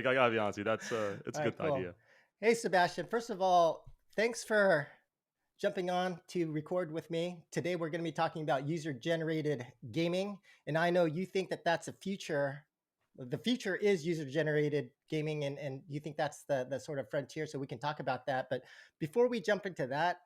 I gotta be honest with you, it's All a right, good cool. idea. Hey, Sebastian. First of all, thanks for jumping on to record with me. Today, we're going to be talking about user-generated gaming, and I know you think that that's a future. The future is user-generated gaming, and you think that's the sort of frontier. So we can talk about that. But before we jump into that,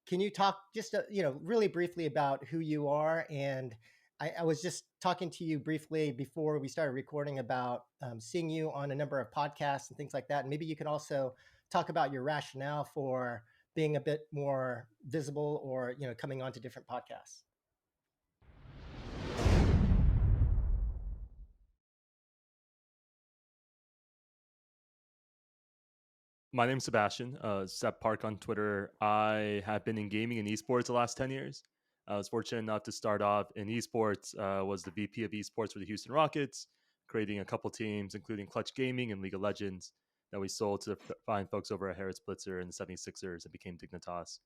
can you talk just really briefly about who you are? And I was just talking to you briefly before we started recording about seeing you on a number of podcasts and things like that. And maybe you can also talk about your rationale for being a bit more visible or coming onto different podcasts. My name's Sebastian, Seb Park on Twitter. I have been in gaming and esports the last 10 years. I was fortunate enough to start off in esports, was the VP of esports for the Houston Rockets, creating a couple teams, including Clutch Gaming and League of Legends, that we sold to the fine folks over at Harris Blitzer and the 76ers and became Dignitas.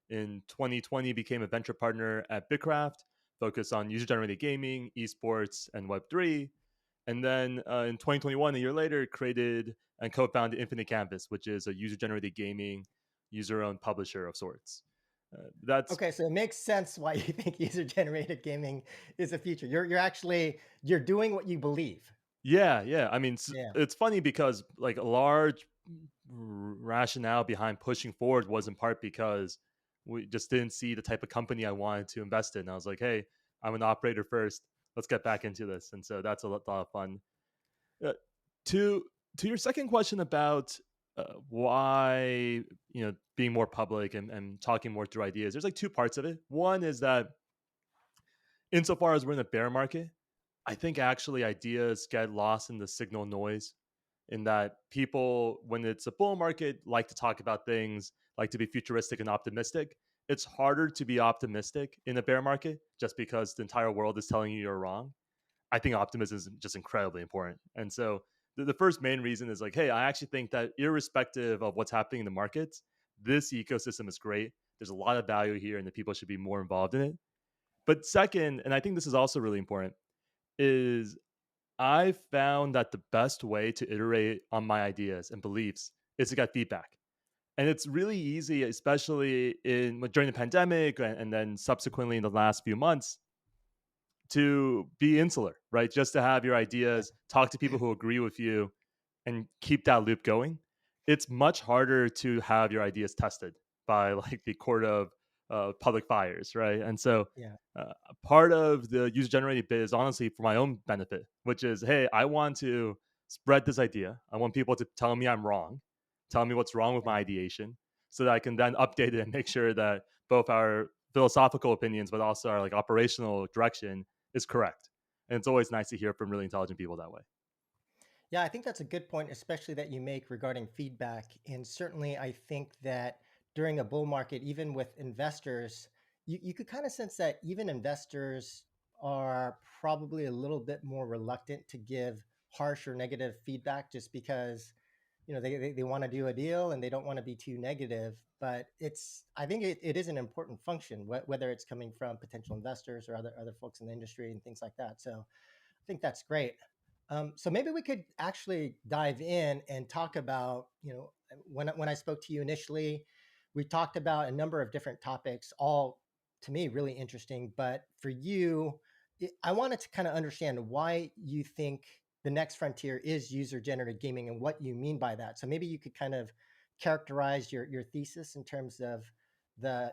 In 2020, became a venture partner at BITKRAFT, focused on user-generated gaming, esports, and Web3. And then in 2021, a year later, created and co-founded Infinite Canvas, which is a user-generated gaming, user-owned publisher of sorts. That's Okay, so it makes sense why you think user-generated gaming is the future. You're doing what you believe. Yeah, yeah. I mean, Yeah. it's funny because like a large rationale behind pushing forward was in part because we just didn't see the type of company I wanted to invest in. I was like, hey, I'm an operator first. Let's get back into this, and so that's a lot of fun. Uh, to to your second question about why being more public and talking more through ideas, there's like two parts of it. One is that insofar as we're in a bear market, I think actually ideas get lost in the signal noise. In that people, when it's a bull market, like to talk about things, like to be futuristic and optimistic. It's harder to be optimistic in a bear market just because the entire world is telling you you're wrong. I think optimism is just incredibly important. And so the first main reason is like, hey, I actually think that irrespective of what's happening in the markets, this ecosystem is great. There's a lot of value here, and the people should be more involved in it. But second, and I think this is also really important, is I found that the best way to iterate on my ideas and beliefs is to get feedback. And it's really easy, especially in during the pandemic and then subsequently in the last few months, to be insular, right? Just to have your Yeah. ideas, talk to people who agree with you, and keep that loop going. It's much harder to have your ideas tested by like the court of public fires, right? And so Yeah. part of the user generated bit is honestly for my own benefit, which is, hey, I want to spread this idea. I want people to tell me I'm wrong, tell me what's wrong with Yeah. my ideation, so that I can then update it and make sure that both our philosophical opinions, but also our like operational direction is correct. And it's always nice to hear from really intelligent people that way. Yeah, I think that's a good point, especially that you make regarding feedback. And certainly, I think that during a bull market, even with investors, you could kind of sense that even investors are probably a little bit more reluctant to give harsh or negative feedback just because, they want to do a deal and they don't want to be too negative. But I think it is an important function, whether it's coming from potential investors or other folks in the industry and things like that. So I think that's great. So maybe we could actually dive in and talk about, when I spoke to you initially, we talked about a number of different topics, all to me really interesting. But for you, I wanted to kind of understand why you think the next frontier is user-generated gaming and what you mean by that. So maybe you could kind of characterize your thesis in terms of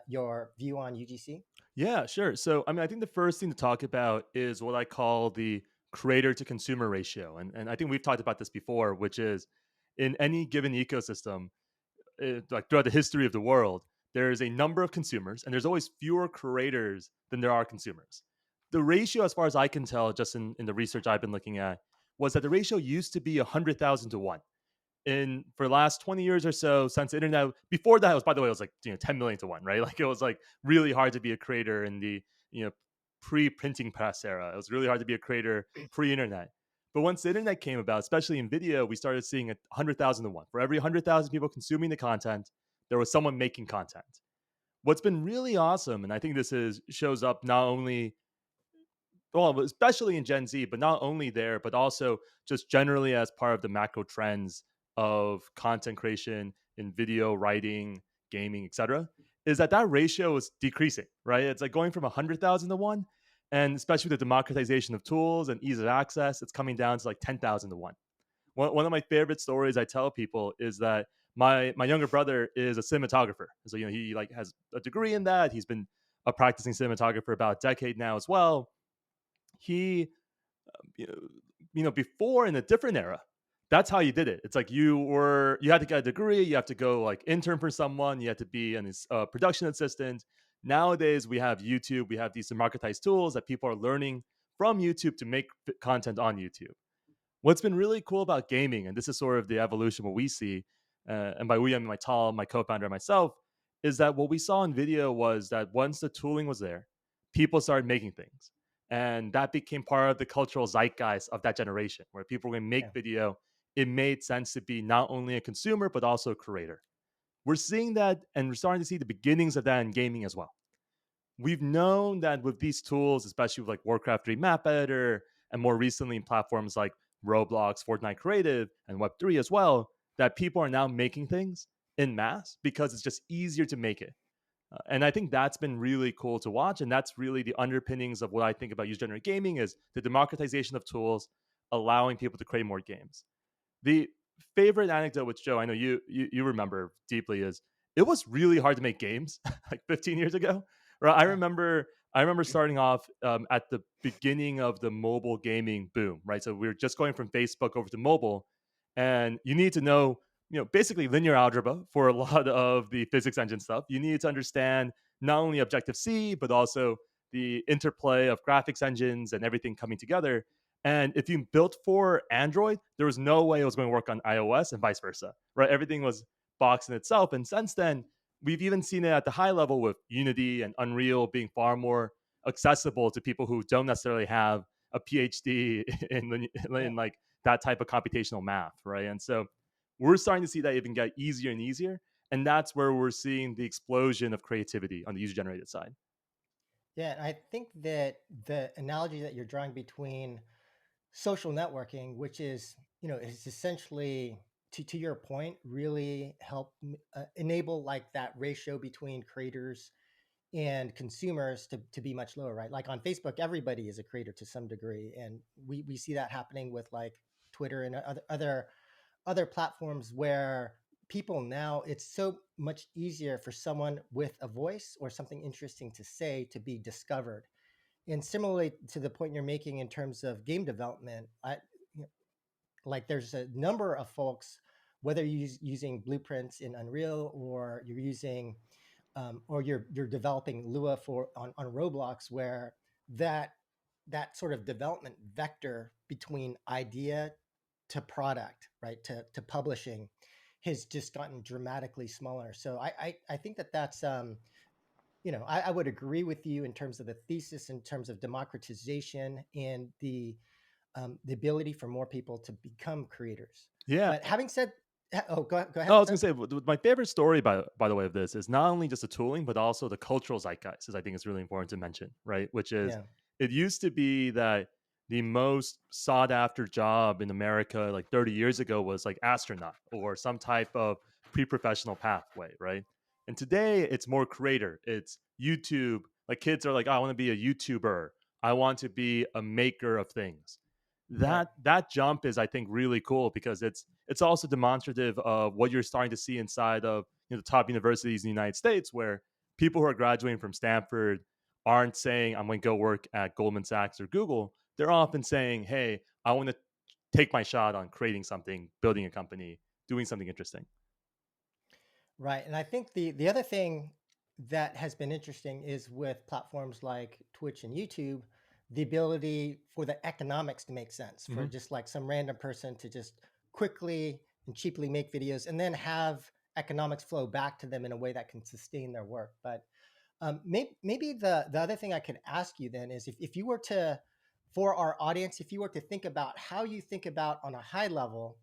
your view on UGC. Yeah, sure. So, I mean, I think the first thing to talk about is what I call the creator to consumer ratio. And I think we've talked about this before, which is in any given ecosystem, like throughout the history of the world, there's a number of consumers and there's always fewer creators than there are consumers. The ratio, as far as I can tell, just in the research I've been looking at, was that the ratio used to be 100,000 to 1 in for the last 20 years or so since the internet. Before that, it was, by the way, it was like 10 million to 1, right? Like it was like really hard to be a creator in the you know pre-printing press era. It was really hard to be a creator pre-internet. But once the internet came about, especially in video, we started seeing 100,000 to 1. For every 100,000 people consuming the content, there was someone making content. What's been really awesome, and I think this is shows up not only well, especially in Gen Z, but not only there, but also just generally as part of the macro trends of content creation in video, writing, gaming, etc., is that that ratio is decreasing, right? It's like going from 100,000 to one, and especially with the democratization of tools and ease of access, it's coming down to like 10,000 to one. One of my favorite stories I tell people is that my younger brother is a cinematographer, so he like has a degree in that. He's been a practicing cinematographer for about a decade now as well. He you know, before in a different era, that's how you did it. It's like you had to get a degree, you have to go like intern for someone, you had to be an production assistant. Nowadays, we have YouTube, we have these democratized tools that people are learning from YouTube to make content on YouTube. What's been really cool about gaming, and this is sort of the evolution what we see, and by we I mean my Tal, my co-founder, and myself, is that what we saw in video was that once the tooling was there, people started making things, and that became part of the cultural zeitgeist of that generation, where people were going to make Yeah. video. It made sense to be not only a consumer but also a creator. We're seeing that, and we're starting to see the beginnings of that in gaming as well. We've known that with these tools, especially with like Warcraft 3 map editor, and more recently in platforms like Roblox, Fortnite Creative, and Web3 as well, that people are now making things in mass because it's just easier to make it. And I think that's been really cool to watch. And that's really the underpinnings of what I think about user generated gaming is the democratization of tools, allowing people to create more games. The favorite anecdote with Joe, I know you remember deeply, is it was really hard to make games like 15 years ago. Right? I Yeah. remember I remember starting off at the beginning of the mobile gaming boom. Right, so we were just going from Facebook over to mobile, and you need to know basically linear algebra for a lot of the physics engine stuff. You need to understand not only Objective C but also the interplay of graphics engines and everything coming together. And if you built for Android, there was no way it was going to work on iOS and vice versa, right? Everything was boxed in itself. And since then, we've even seen it at the high level with Unity and Unreal being far more accessible to people who don't necessarily have a PhD Yeah. in like that type of computational math, right? And so we're starting to see that even get easier and easier. And that's where we're seeing the explosion of creativity on the user generated side. Yeah, and I think that the analogy that you're drawing between social networking, which is, is essentially to your point, really help enable like that ratio between creators and consumers to be much lower, right? Like on Facebook, everybody is a creator to some degree, and we see that happening with like Twitter and other platforms where people now, it's so much easier for someone with a voice or something interesting to say to be discovered. And similarly to the point you're making in terms of game development, you know, like there's a number of folks, whether you're using blueprints in Unreal or you're using or you're developing Lua for on Roblox, where that that sort of development vector between idea to product, right, to publishing, has just gotten dramatically smaller. So I think that that's I would agree with you in terms of the thesis, in terms of democratization and the ability for more people to become creators. Yeah. But having said, oh, go No, I ahead, was gonna sir. say my favorite story by the way of this is not only just the tooling, but also the cultural zeitgeist, is I think is really important to mention, right? Which is Yeah, it used to be that the most sought after job in America like 30 years ago was like astronaut or some type of pre-professional pathway, right? And today it's more creator. It's YouTube. Like kids are like, oh, I want to be a YouTuber. I want to be a maker of things. right. That jump is I think really cool because it's also demonstrative of what you're starting to see inside of the top universities in the United States, where people who are graduating from Stanford aren't saying I'm going to go work at Goldman Sachs or Google. They're often saying, "Hey, I want to take my shot on creating something, building a company, doing something interesting." Right. And I think the other thing that has been interesting is with platforms like Twitch and YouTube, the ability for the economics to make sense for Mm-hmm. just like some random person to just quickly and cheaply make videos and then have economics flow back to them in a way that can sustain their work. But maybe the other thing I could ask you then is if you were to, for our audience, if you were to think about how you think about on a high level,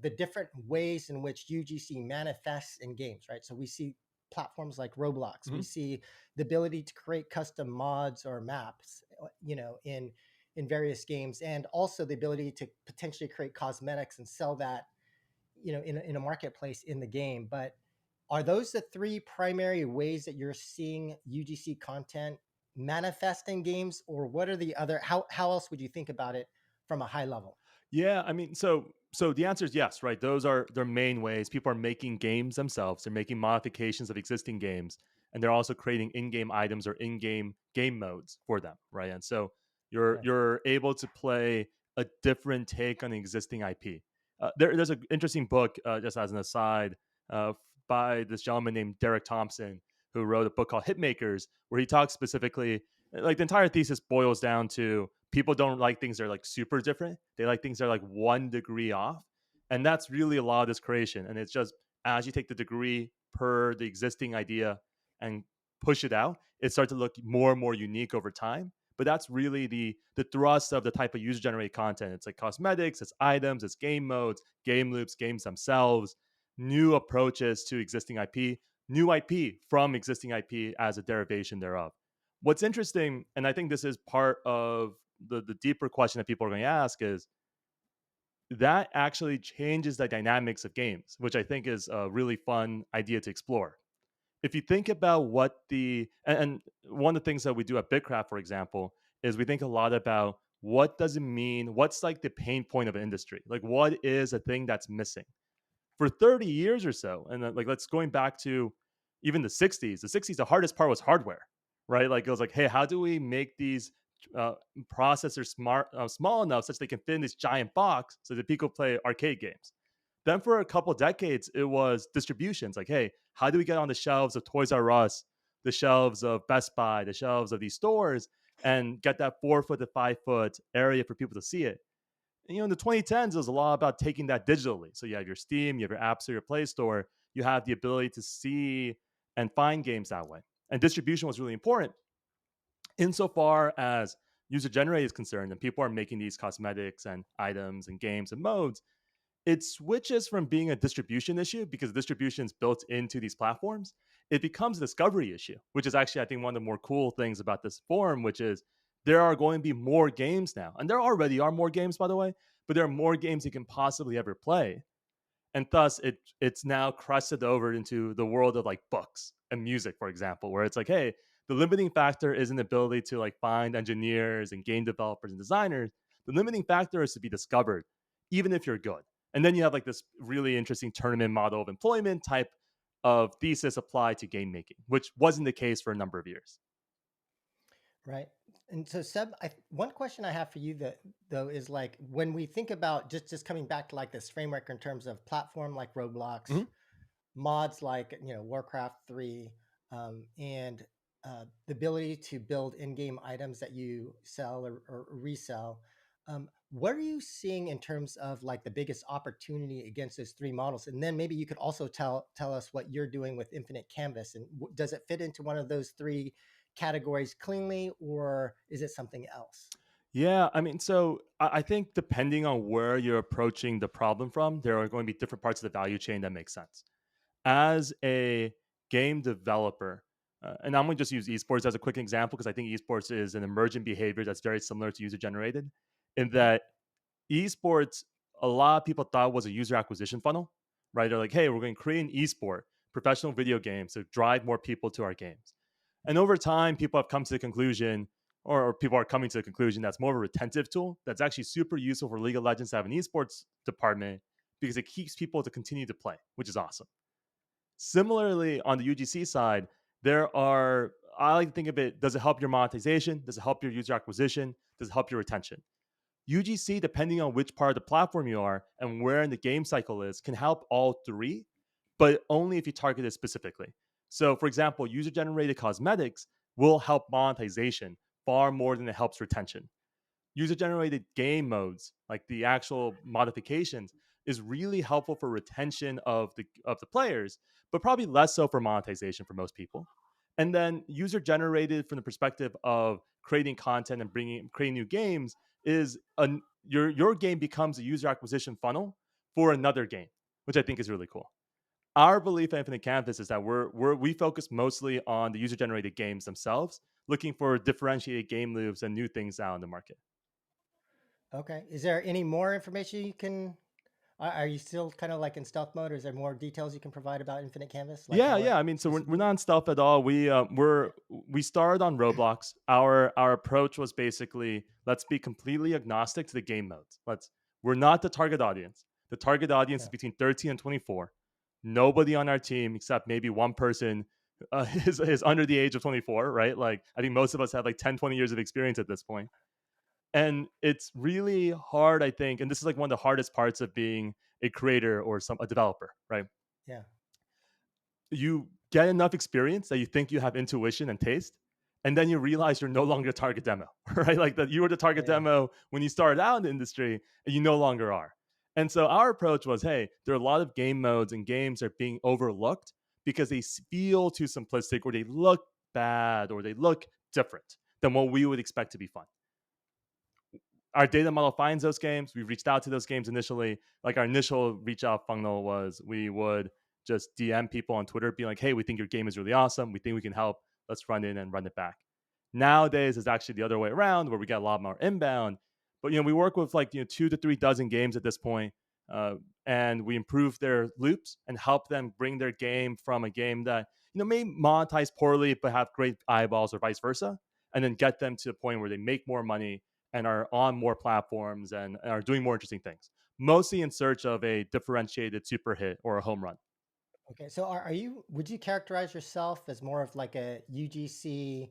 the different ways in which UGC manifests in games, right? So we see platforms like Roblox. We Mhm. see the ability to create custom mods or maps, in various games, and also the ability to potentially create cosmetics and sell that, in a marketplace in the game. But are those the three primary ways that you're seeing UGC content manifest in games, or what are the other? How else would you think about it from a high level? Yeah, I mean, so the answer is yes, right? Those are their main ways. People are making games themselves. They're making modifications of existing games, and they're also creating in-game items or in-game game modes for them, right? And so Right. you're able to play a different take on the existing IP. There's an interesting book, just as an aside, by this gentleman named Derek Thompson, who wrote a book called Hitmakers, where he talks specifically, like the entire thesis boils down to people don't like things that are like super different. They like things that are like 1 degree off. And that's really a lot of this creation. And it's just as you take the degree per the existing idea and push it out, it starts to look more and more unique over time. But that's really the thrust of the type of user generated content. It's like cosmetics, it's items, it's game modes, game loops, games themselves, new approaches to existing IP, new IP from existing IP as a derivation thereof. What's interesting, and I think this is part of the deeper question that people are going to ask, is that actually changes the dynamics of games, which I think is a really fun idea to explore. If you think about what and one of the things that we do at BitKraft, for example, is we think a lot about what does it mean, what's like the pain point of an industry, like what is a thing that's missing for 30 years or so. And then, like, let's going back to even the 60s. The 60s, the hardest part was hardware, right? Like, it was like, hey, how do we make these uh, processors small enough such they can fit in this giant box so that people play arcade games? Then for a couple decades, it was distributions. Like, hey, how do we get on the shelves of Toys R Us, the shelves of Best Buy, the shelves of these stores, and get that 4 foot to 5 foot area for people to see it? And, in the 2010s, it was a lot about taking that digitally. So you have your Steam, you have your App Store, your Play Store. You have the ability to see and find games that way. And distribution was really important insofar as user generated is concerned, and people are making these cosmetics and items and games and modes. It switches from being a distribution issue because distribution is built into these platforms. It becomes a discovery issue, which is actually, I think, one of the more cool things about this forum, which is there are going to be more games now. And there already are more games, by the way, but there are more games you can possibly ever play. And thus it's now crusted over into the world of like books and music, for example, where it's like, hey, the limiting factor isn't the ability to like find engineers and game developers and designers. The limiting factor is to be discovered, even if you're good. And then you have like this really interesting tournament model of employment type of thesis applied to game making, which wasn't the case for a number of years. Right. And so, Seb, one question I have for you that though is like when we think about just coming back to like this framework in terms of platform like Roblox, Mhm. mods like Warcraft 3, and the ability to build in-game items that you sell or resell. What are you seeing in terms of like the biggest opportunity against those three models? And then maybe you could also tell us what you're doing with Infinite Canvas, and does it fit into one of those three categories cleanly, or is it something else? Yeah, I mean, so I think depending on where you're approaching the problem from, there are going to be different parts of the value chain that make sense. As a game developer, and I'm going to just use esports as a quick example because I think esports is an emergent behavior that's very similar to user generated, in Mhm. that esports, a lot of people thought was a user acquisition funnel, right? They're like, hey, we're going to create an esport, professional video games to drive more people to our games. And over time, people have come to the conclusion, or people are coming to the conclusion that's more of a retentive tool that's actually super useful for League of Legends to have an esports department because it keeps people to continue to play, which is awesome. Similarly, on the UGC side, I like to think of it, does it help your monetization? Does it help your user acquisition? Does it help your retention? UGC, depending on which part of the platform you are and where in the game cycle is, can help all three, but only if you target it specifically. So, for example, user generated cosmetics will help monetization far more than it helps retention. User generated game modes, like the actual modifications, is really helpful for retention of the players, but probably less so for monetization for most people. And then user generated from the perspective of creating content and creating new games is your game becomes a user acquisition funnel for another game, which I think is really cool. our belief at Infinite Canvas is that we focus mostly on the user generated games themselves, looking for differentiated game loops and new things out in the market. Okay. Is there any more information you can are you still kind of like in stealth mode, or is there more details you can provide about Infinite Canvas, like Yeah, how it yeah. I mean, so we're specifically? not in stealth at all. We started on Roblox. Our approach was basically let's be completely agnostic to the game modes. We're not the target audience. The target audience is Yeah. between 13 and 24. Nobody on our team except maybe one person is under the age of 24, right? Like I think most of us have like 10, 20 years of experience at this point. And it's really hard, I think, and this is like one of the hardest parts of being a creator or a developer, right? Yeah. You get enough experience that you think you have intuition and taste, and then you realize you're no longer a target demo, right? Like that you were the target Yeah. demo when you started out in the industry, and you no longer are. And so our approach was, hey, there are a lot of game modes and games that are being overlooked because they feel too simplistic or they look bad or they look different than what we would expect to be fun. Our data model finds those games. We reached out to those games initially. Like our initial reach out funnel was we would just DM people on Twitter, being like, hey, we think your game is really awesome. We think we can help. Let's run in and run it back. Nowadays, it's actually the other way around where we get a lot more inbound. But, we work with like, 2 to 3 dozen games at this point, and we improve their loops and help them bring their game from a game that, may monetize poorly, but have great eyeballs or vice versa. And then get them to the point where they make more money and are on more platforms and are doing more interesting things, mostly in search of a differentiated super hit or a home run. Okay. So are you would you characterize yourself as more of like a UGC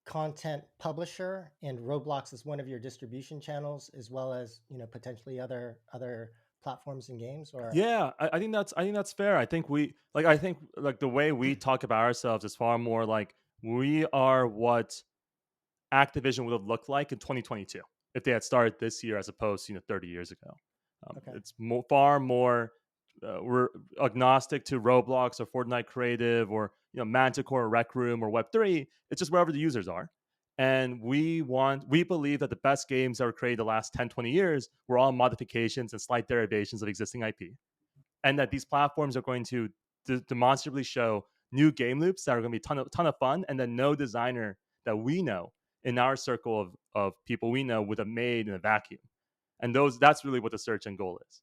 content publisher, and Roblox is one of your distribution channels, as well as, potentially other platforms and games, or Yeah, I think that's fair. I think the way we talk about ourselves is far more like we are what Activision would have looked like in 2022 if they had started this year as opposed to 30 years ago. okay. It's far more. We're agnostic to Roblox or Fortnite Creative or Manticore or Rec Room or Web3. It's just wherever the users are. And we believe that the best games that were created the last 10, 20 years were all modifications and slight derivations of existing IP, and that these platforms are going to demonstrably show new game loops that are going to be ton of fun, and then no designer that we know in our circle of people we know would have made in a vacuum. And that's really what the search and goal is.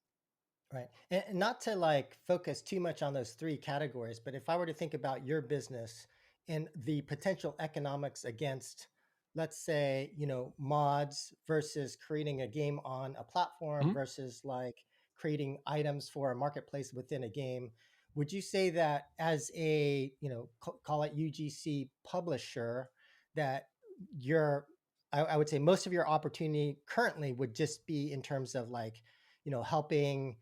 Right. And not to like focus too much on those three categories, but if I were to think about your business and the potential economics against, let's say, mods versus creating a game on a platform Mhm. versus like creating items for a marketplace within a game, would you say that as a, call it UGC publisher, that your, I would say most of your opportunity currently would just be in terms of like, helping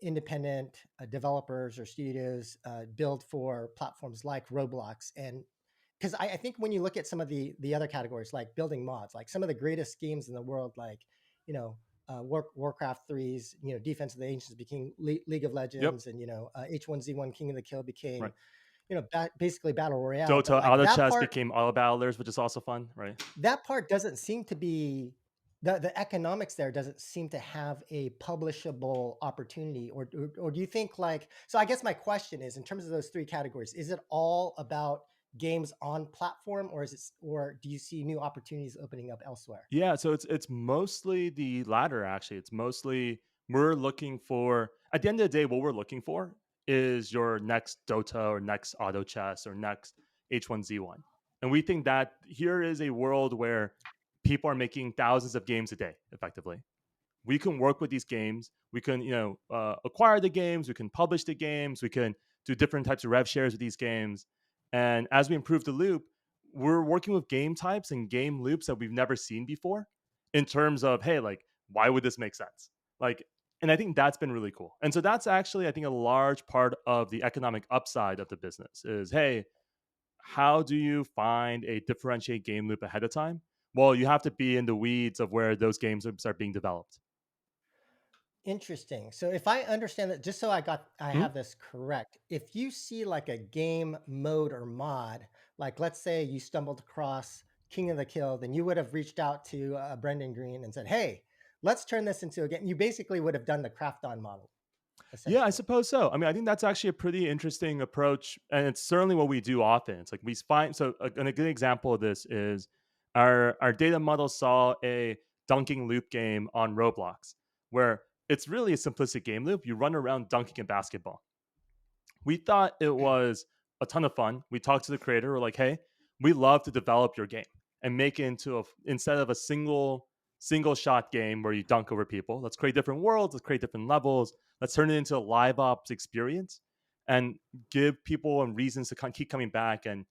independent developers or studios build for platforms like Roblox, and because I think when you look at some of the other categories like building mods, like some of the greatest games in the world, like you know Warcraft 3's Defense of the Ancients became League of Yep. Legends, and H1Z1 King of the Kill became Right. basically battle royale, but Dota like Auto Chess became Auto Battlers, which is also fun, right? that part doesn't seem to be the economics there doesn't seem to have a publishable opportunity, or do you think like, so I guess my question is, in terms of those three categories, is it all about games on platform, or is it, or do you see new opportunities opening up elsewhere? Yeah, so it's mostly the latter actually. It's mostly we're looking for at the end of the day, what we're looking for is your next Dota or next Auto Chess or next H1Z1. And we think that here is a world where people are making thousands of games a day, effectively. We can work with these games. We can, acquire the games. We can publish the games. We can do different types of rev shares with these games. And as we improve the loop, we're working with game types and game loops that we've never seen before in terms of, hey, like, why would this make sense? Like, and I think that's been really cool. And so that's actually, I think, a large part of the economic upside of the business is, hey, how do you find a differentiated game loop ahead of time? Well, you have to be in the weeds of where those game loops are being developed. Interesting. So if I understand that, just so I Mhm. have this correct, if you see like a game mode or mod, like let's say you stumbled across King of the Kill, then you would have reached out to Brendan Green and said, "Hey, let's turn this into a game." You basically would have done the craft on model. Yeah, I essentially. suppose so. I mean, I think that's actually a pretty interesting approach, and it's certainly what we do often. It's like we find so a good example of this is our data model saw a dunking loop game on Roblox, where it's really a simplistic game loop. You run around dunking a basketball. We thought it was a ton of fun. We talked to the creator. We're like, hey, we love to develop your game and make it into a instead of a single shot game where you dunk over people. Let's create different worlds. Let's create different levels. Let's turn it into a live ops experience and give people reasons to keep coming back and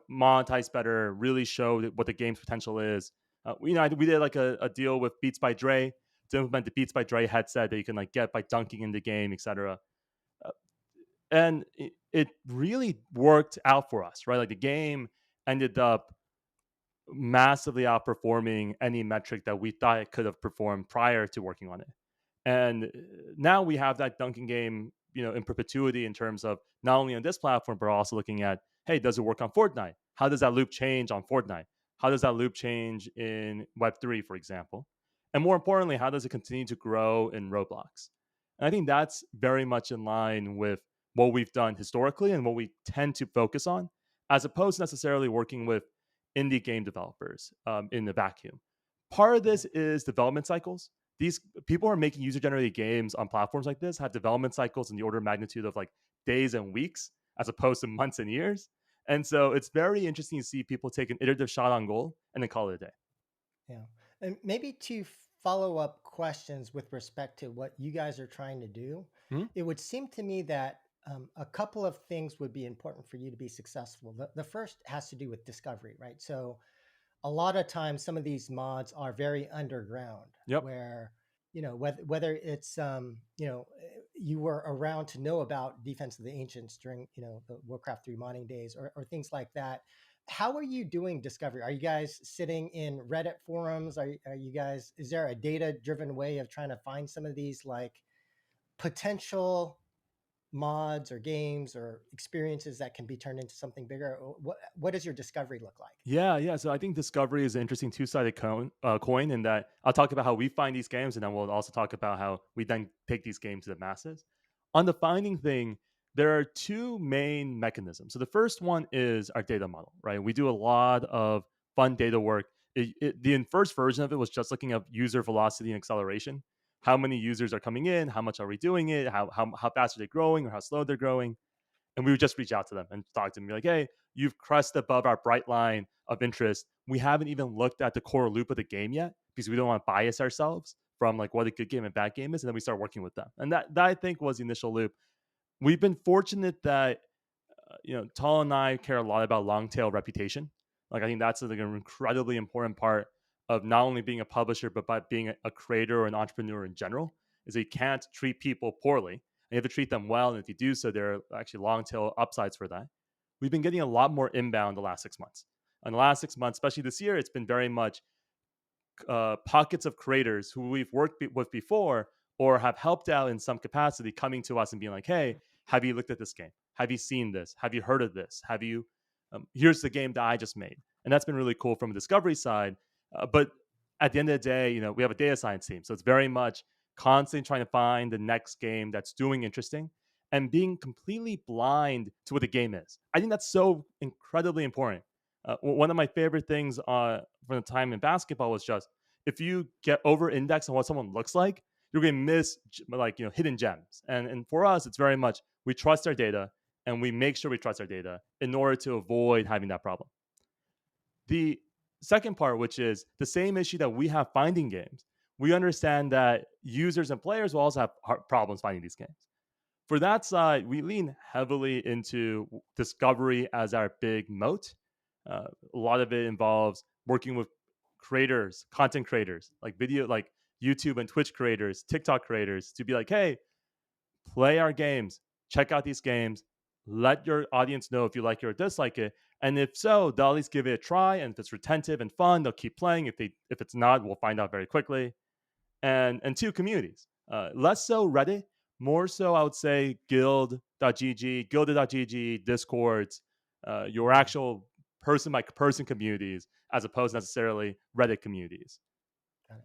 monetize better. Really show what the game's potential is. We did like a deal with Beats by Dre to implement the Beats by Dre headset that you can like get by dunking in the game, etc. And it really worked out for us, right? Like the game ended up massively outperforming any metric that we thought it could have performed prior to working on it. And now we have that dunking game, in perpetuity in terms of not only on this platform, but also looking at, hey, does it work on Fortnite? How does that loop change on Fortnite? How does that loop change in Web3, for example? And more importantly, how does it continue to grow in Roblox? And I think that's very much in line with what we've done historically and what we tend to focus on, as opposed to necessarily working with indie game developers in the vacuum. Part of Mhm. this is development cycles. These people who are making user generated games on platforms like this have development cycles in the order of magnitude of like days and weeks as opposed to months and years. And so it's very interesting to see people take an iterative shot on goal and then call it a day. Yeah. And maybe to follow up questions with respect to what you guys are trying to do, Mhm. it would seem to me that a couple of things would be important for you to be successful. The first has to do with discovery, right? So a lot of times some of these mods are very underground Yep. where whether it's you were around to know about Defense of the Ancients during the Warcraft 3 modding days or things like that. How are you doing discovery? Are you guys sitting in Reddit forums? Are you guys, is there a data driven way of trying to find some of these like potential mods or games or experiences that can be turned into something bigger? Or what does your discovery look like? Yeah, yeah. So I think discovery is an interesting two-sided coin in that I'll talk about how we find these games, and then we'll also talk about how we then take these games to the masses. On the finding thing, there are two main mechanisms. So the first one is our data model, right? We do a lot of fun data work. The first version of it was just looking at user velocity and acceleration. How many users are coming in? How much are we doing it? How fast are they growing or how slow they're growing? And we would just reach out to them and talk to them, be like, hey, you've crossed above our bright line of interest. We haven't even looked at the core loop of the game yet because we don't want to bias ourselves from like what a good game and bad game is. And then we start working with them. And that I think was the initial loop. We've been fortunate that Tall and I care a lot about long tail reputation. Like I think that's like an incredibly important part of not only being a publisher, but by being a creator or an entrepreneur in general. Is that you can't treat people poorly, and you have to treat them well. And if you do so, there are actually long tail upsides for that. We've been getting a lot more inbound the last 6 months. In the last 6 months, especially this year, it's been very much pockets of creators who we've worked with before or have helped out in some capacity coming to us and being like, hey, have you looked at this game? Have you seen this? Have you heard of this? Have you, here's the game that I just made. And that's been really cool from a discovery side. But at the end of the day, we have a data science team. So it's very much constantly trying to find the next game that's doing interesting and being completely blind to what the game is. I think that's so incredibly important. One of my favorite things from the time in basketball was just if you get over indexed on what someone looks like, you're going to miss like hidden gems. And for us, it's very much we trust our data and we make sure we trust our data in order to avoid having that problem. The second part, which is the same issue that we have finding games, we understand that users and players will also have problems finding these games. For that side, we lean heavily into discovery as our big moat. A lot of it involves working with creators, content creators, like video, like YouTube and Twitch creators, TikTok creators, to be like, hey, play our games, check out these games, let your audience know if you like it or dislike it. And if so, they'll at least give it a try. And if it's retentive and fun, they'll keep playing. If it's not, we'll find out very quickly. And two, communities. Less so Reddit, more so I would say guild.gg, guilded.gg, discords, your Mm, actual person by person communities as opposed to necessarily Reddit communities. got it.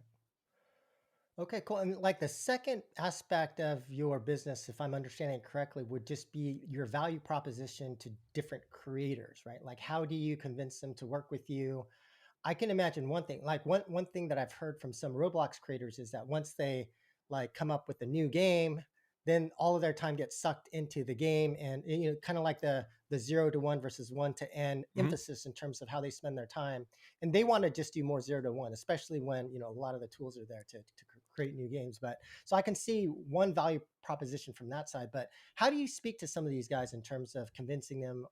Okay, cool. And like the second aspect of your business, if I'm understanding it correctly, would just be your value proposition to different creators, right? Like how do you convince them to work with you? I can imagine one thing, like one thing that I've heard from some Roblox creators is that once they like come up with a new game, then all of their time gets sucked into the game, and kind of like the 0 to 1 versus 1 to n Mhm. emphasis in terms of how they spend their time, and they want to just do more 0 to 1, especially when a lot of the tools are there to create new games. But so I can see one value proposition from that side. But how do you speak to some of these guys in terms of convincing them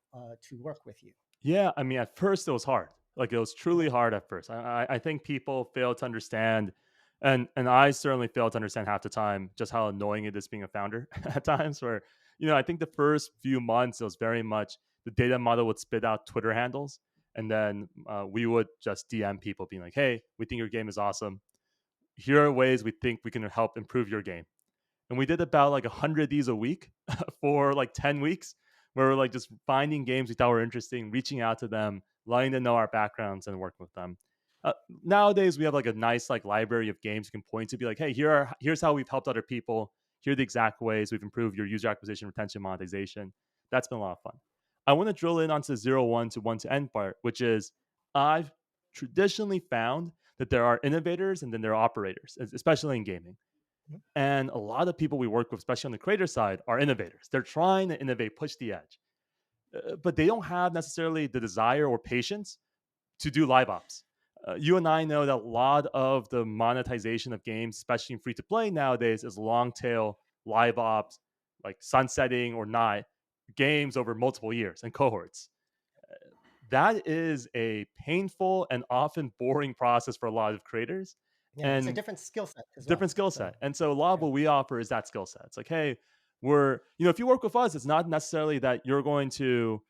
to work with you? Yeah, I mean, at first it was hard. Like it was truly hard at first. I think people fail to understand, and I certainly failed to understand half the time just how annoying it is being a founder at times. Where I think the first few months it was very much the data model would spit out Twitter handles, and then we would just DM people being like, "Hey, we think your game is awesome. Here are ways we think we can help improve your game." And we did about like 100 of these a week for like 10 weeks, where we're like just finding games we thought were interesting, reaching out to them, letting them know our backgrounds and working with them. uh, Nowadays we have like a nice like library of games you can point to, be like, hey, here's how we've helped other people. Here are the exact ways we've improved your user acquisition, retention, monetization. That's been a lot of fun. I want to drill in onto the 0 1 to 1 to n part, which is I've traditionally found that there are innovators and then there are operators, especially in gaming. Mhm. And a lot of people we work with, especially on the creator side, are innovators. They're trying to innovate, push the edge, but they don't have necessarily the desire or patience to do live ops. You and I know that a lot of the monetization of games, especially in free to play nowadays, is long tail live ops, like sunsetting or not games over multiple years and cohorts. That is a painful and often boring process for a lot of creators. Yeah, it's a And different skill set as different well. skill So set. And so a lot of yeah. what we offer is that skill set. It's like, hey, if you work with us, it's not necessarily that you're going to,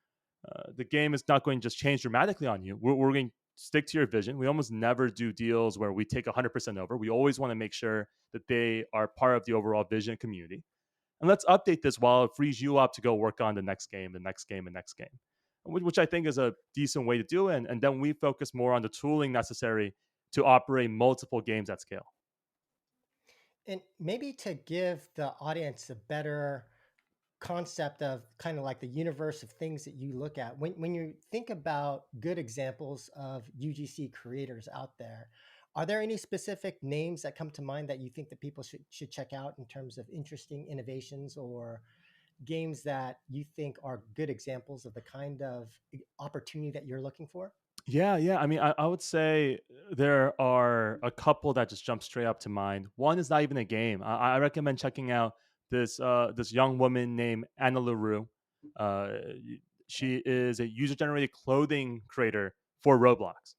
the game is not going to just change dramatically on you. We're going to stick to your vision. We almost never do deals where we take 100% over. We always want to make sure that they are part of the overall vision community. And let's update this while it frees you up to go work on the next game, the next game, the next game, which I think is a decent way to do it. And then we focus more on the tooling necessary to operate multiple games at scale. And maybe to give the audience a better concept of kind of like the universe of things that you look at when you think about good examples of UGC creators out there, are there any specific names that come to mind that you think that people should check out in terms of interesting innovations or games that you think are good examples of the kind of opportunity that you're looking for? Yeah, yeah. I mean, I would say there are a couple that just jump straight up to mind. One is not even a game. I recommend checking out this young woman named Anna LaRue. Y- she is a user generated clothing creator for Roblox,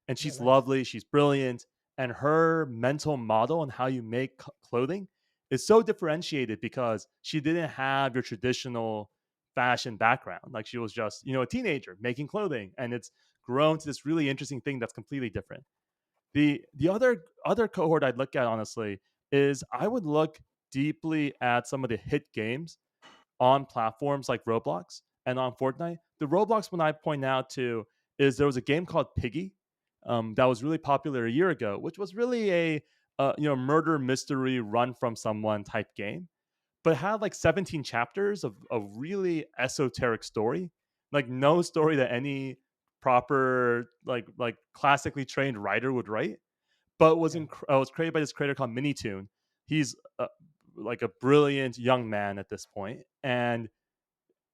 and Oh, she's nice. lovely. She's brilliant, and her mental model on how you make clothing is so differentiated because she didn't have your traditional fashion background. Like she was just a teenager making clothing, and it's grown to this really interesting thing that's completely different. The other cohort I'd look at honestly is I would look deeply at some of the hit games on platforms like Roblox and on Fortnite. The Roblox one I point out to is there was a game called Piggy that was really popular a year ago, which was really a murder mystery run from someone type game, but it had like 17 chapters of a really esoteric story, like no story that any proper like classically trained writer would write. But Yeah. was created by this creator called Minitoon. He's like a brilliant young man at this point, and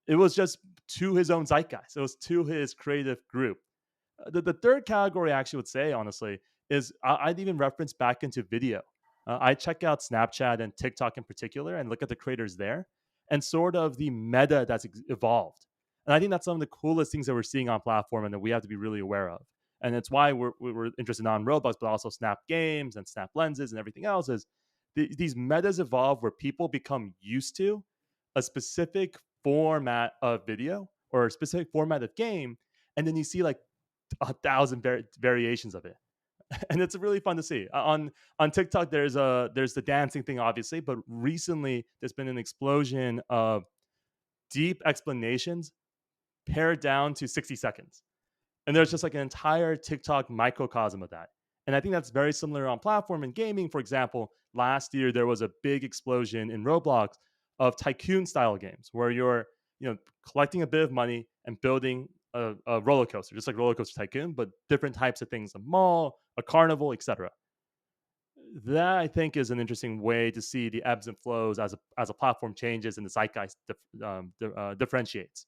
it was just to his own zeitgeist. It was to his creative group. The third category I actually would say, honestly, is I'd even reference back into video. I check out Snapchat and TikTok in particular and look at the creators there and sort of the meta that's evolved. And I think that's some of the coolest things that we're seeing on platform and that we have to be really aware of. And it's why we're interested not in Roblox, but also Snap Games and Snap Lenses and everything else. Is these metas evolve where people become used to a specific format of video or a specific format of game, and then you see like 1,000 variations of it, and it's really fun to see. On TikTok, there's the dancing thing, obviously, but recently there's been an explosion of deep explanations pared down to 60 seconds, and there's Mhm. just like an entire TikTok microcosm of that. And I think that's very similar on platform and gaming. For example, last year there was a big explosion in Roblox of tycoon style games where you're collecting a bit of money and building a roller coaster, just like Roller Coaster Tycoon, but different types of things, a mall, a carnival, etc. That I think is an interesting way to see the ebbs and flows as a platform changes and the zeitgeist differentiates.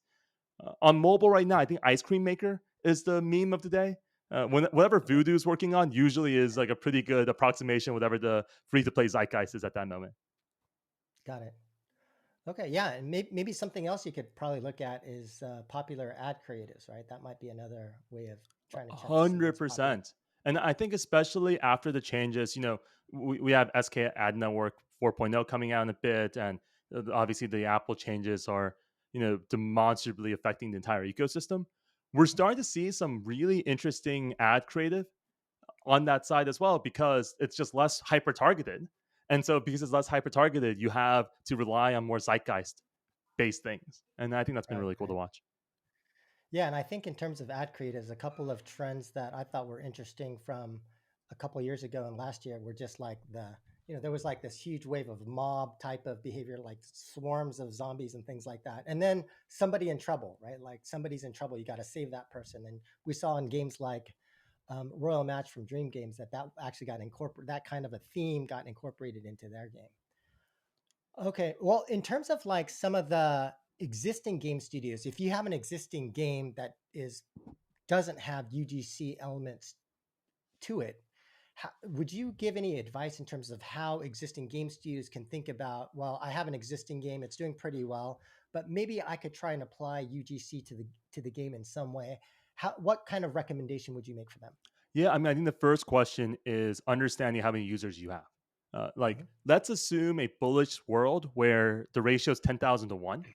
On mobile right now, I think Ice Cream Maker is the meme of the day. Whatever Okay, Voodoo's working on usually is like a pretty good approximation, whatever the free to play zeitgeist is at that moment. got it. Okay, yeah, and maybe something else you could probably look at is popular ad creatives, right? That might be another way of trying to check to see what's popular. 100%. And I think especially after the changes, we have SK Ad Network 4.0 coming out in a bit, and obviously the Apple changes are demonstrably affecting the entire ecosystem. We're Mhm. starting to see some really interesting ad creative on that side as well because it's just less hyper targeted. And so because it's less hyper targeted, you have to rely on more zeitgeist based things. And I think that's been Right, really cool to right. watch. Yeah, and I think in terms of ad creatives, a couple of trends that I thought were interesting from a couple of years ago and last year were just like there was like this huge wave of mob type of behavior, like swarms of zombies and things like that. And then somebody in trouble, right? Like somebody's in trouble, you got to save that person. And we saw in games like Royal Match from Dream Games that actually got incorporated, that kind of a theme got incorporated into their game. Okay. Well, in terms of like some of the existing game studios, if you have an existing game that is doesn't have UGC elements to it, would you give any advice in terms of how existing game studios can think about, well, I have an existing game, it's doing pretty well, but maybe I could try and apply UGC to the game in some way. What kind of recommendation would you make for them? Yeah, I mean, I think the first question is understanding how many users you have. Like, Mhm. let's assume a bullish world where the ratio is 10,000 to 1.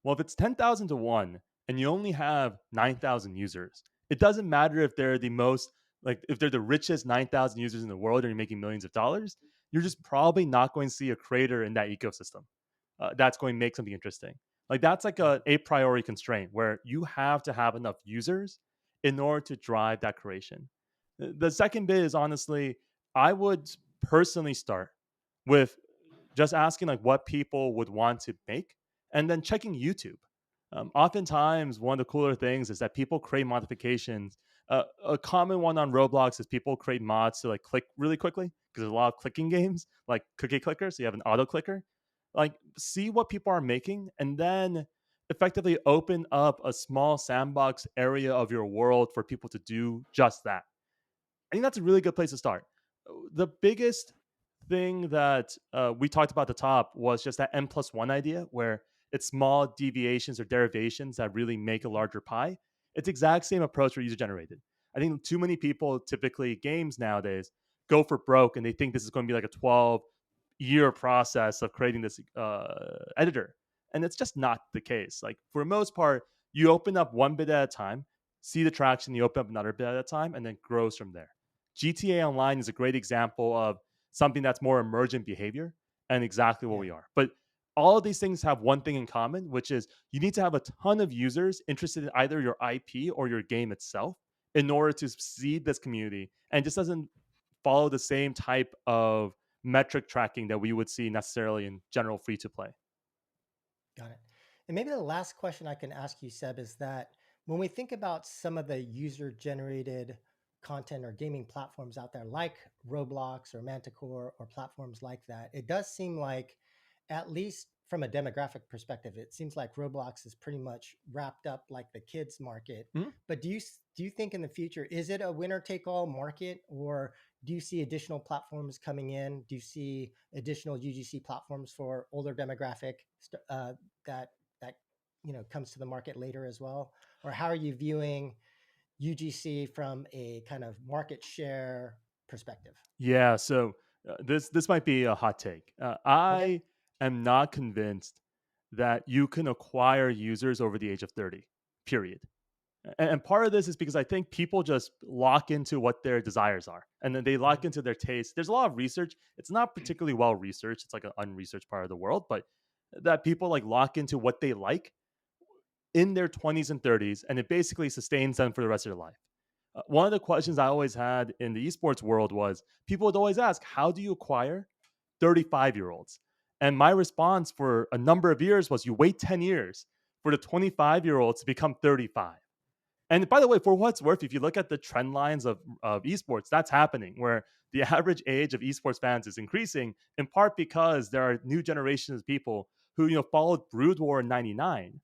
Well, if it's 10,000 to 1 and you only have 9,000 users, it doesn't matter if they're the most, like, if they're the richest 9,000 users in the world and you're making millions of dollars, you're just probably not going to see a creator in that ecosystem that's going to make something interesting. Like, that's like a priori constraint where you have to have enough users in order to drive that creation. The second bit is honestly, I would personally start with just asking like what people would want to make and then checking YouTube. Oftentimes, one of the cooler things is that people create modifications. A common one on Roblox is people create mods to like click really quickly because there's a lot of clicking games like cookie clicker. So you have an auto clicker. Like, see what people are making and then effectively open up a small sandbox area of your world for people to do just that. I think that's a really good place to start. The biggest thing that we talked about at the top was just that N+1 idea, where it's small deviations or derivations that really make a larger pie. It's exact same approach for user generated. I think too many people, typically games nowadays, go for broke and they think this is going to be like a 12-year process of creating this editor. And it's just not the case. Like, for the most part, you open up one bit at a time, see the traction, you open up another bit at a time, and then grows from there. GTA Online is a great example of something that's more emergent behavior and exactly what Yeah, we are. But all of these things have one thing in common, which is you need to have a ton of users interested in either your IP or your game itself in order to seed this community. And it just doesn't follow the same type of metric tracking that we would see necessarily in general free to play. got it. And maybe the last question I can ask you, Seb, is that when we think about some of the user generated content or gaming platforms out there, like Roblox or Manticore or platforms like that, it does seem like, at least from a demographic perspective, it seems like Roblox is pretty much wrapped up like the kids market. Mhm. But do you think in the future, is it a winner take all market, or do you see additional platforms coming in? Do you see additional UGC platforms for older demographic that that comes to the market later as well? Or how are you viewing UGC from a kind of market share perspective? Yeah, so this might be a hot take. Okay. I am not convinced that you can acquire users over the age of 30. Period. And part of this is because I think people just lock into what their desires are and then they lock Mhm. into their taste. There's a lot of research. It's not particularly well researched. It's like an unresearched part of the world, but that people like lock into what they like in their 20s and 30s and it basically sustains them for the rest of their life. One of the questions I always had in the esports world was people would always ask, how do you acquire 35-year-olds. And my response for a number of years was, you wait 10 years for the 25-year-olds to become 35. And by the way, for what's worth, if you look at the trend lines of esports, that's happening where the average age of esports fans is increasing, in part because there are new generations of people who, followed Brood War in 99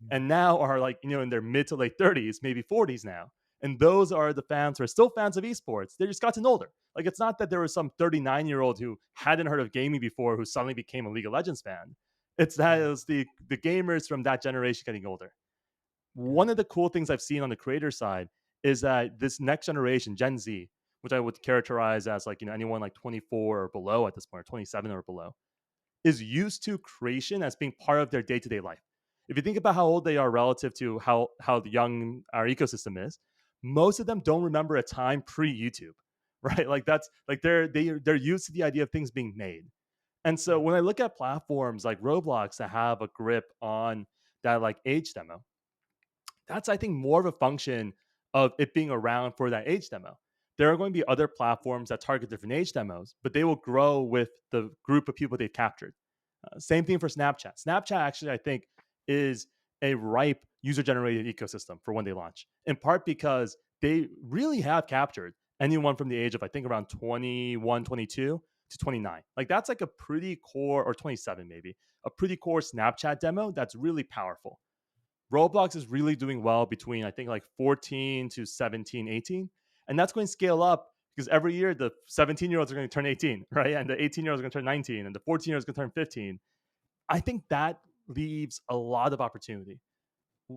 Mm. and now are like, in their mid to late 30s, maybe 40s now. And those are the fans who are still fans of esports. They just gotten older. Like, it's not that there was some 39-year-old who hadn't heard of gaming before who suddenly became a League of Legends fan. It's that it Right. was the gamers from that generation getting older. Got One of the cool things I've seen on the creator side is that this next generation, Gen Z, which I would characterize as like, anyone like 24 or below at this point, or 27 or below, is used to creation as being part of their day-to-day life. If you think about how old they are relative to how young our ecosystem is, most of them don't remember a time pre-YouTube, right? Like, that's like they're used to the idea of things being made. And so Right. when I look at platforms like Roblox that have a grip on that like age demo, that's, I think, more of a function of it being around for that age demo. There are going to be other platforms that target different age demos, but they will grow with the group of people they've captured. Same thing for Snapchat. Snapchat actually, I think, is a ripe user generated ecosystem for when they launch, in part because they really have captured anyone from the age of, I think, around 21, 22 to 29. Like, that's like a pretty core, or 27 maybe, a pretty core Snapchat demo that's really powerful. Roblox is really doing well between, I think, like 14 to 17, 18. And that's going to scale up because every year the 17-year-olds are going to turn 18, right? And the 18-year-olds are going to turn 19, and the 14-year-olds are going to turn 15. I think that leaves a lot of opportunity.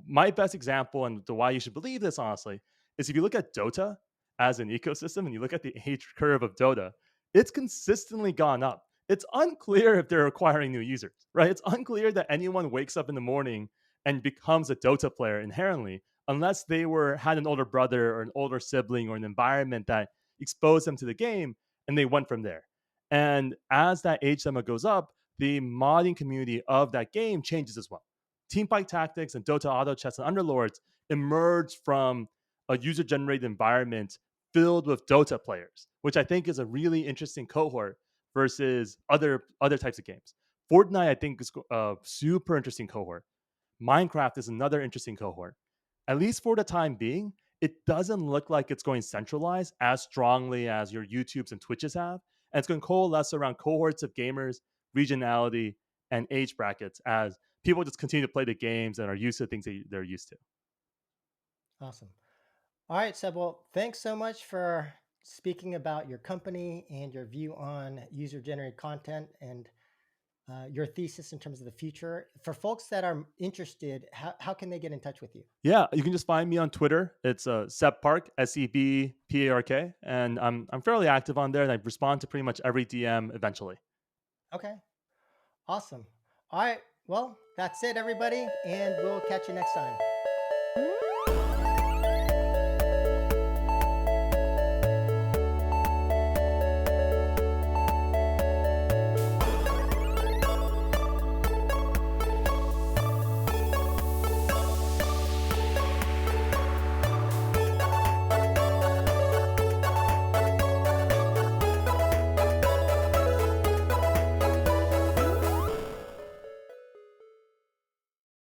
My best example, and the why you should believe this, honestly, is if you look at Dota as an ecosystem and you look at the age curve of Dota, it's consistently gone up. It's unclear if they're acquiring new users, right? It's unclear that anyone wakes up in the morning and becomes a Dota player inherently, unless they had an older brother or an older sibling or an environment that exposed them to the game, and they went from there. And as that age limit goes up, the modding community of that game changes as well. Teamfight Tactics and Dota Auto Chess and Underlords emerged from a user generated environment filled with Dota players, which I think is a really interesting cohort versus other types of games. Fortnite, I think, is a super interesting cohort. Minecraft is another interesting cohort. At least for the time being, it doesn't look like it's going centralized as strongly as your YouTubes and Twitches have. And it's going to coalesce around cohorts of gamers, regionality, and age brackets as people just continue to play the games and are used to things that they're used to. Awesome. All right, Seb. Well, thanks so much for speaking about your company and your view on user generated content and your thesis in terms of the future. For folks that are interested, how can they get in touch with you? Yeah, you can just find me on Twitter. It's Seb Park, SEBPARK, and I'm fairly active on there, and I respond to pretty much every DM eventually. Okay, awesome. All right, well, that's it, everybody, and we'll catch you next time.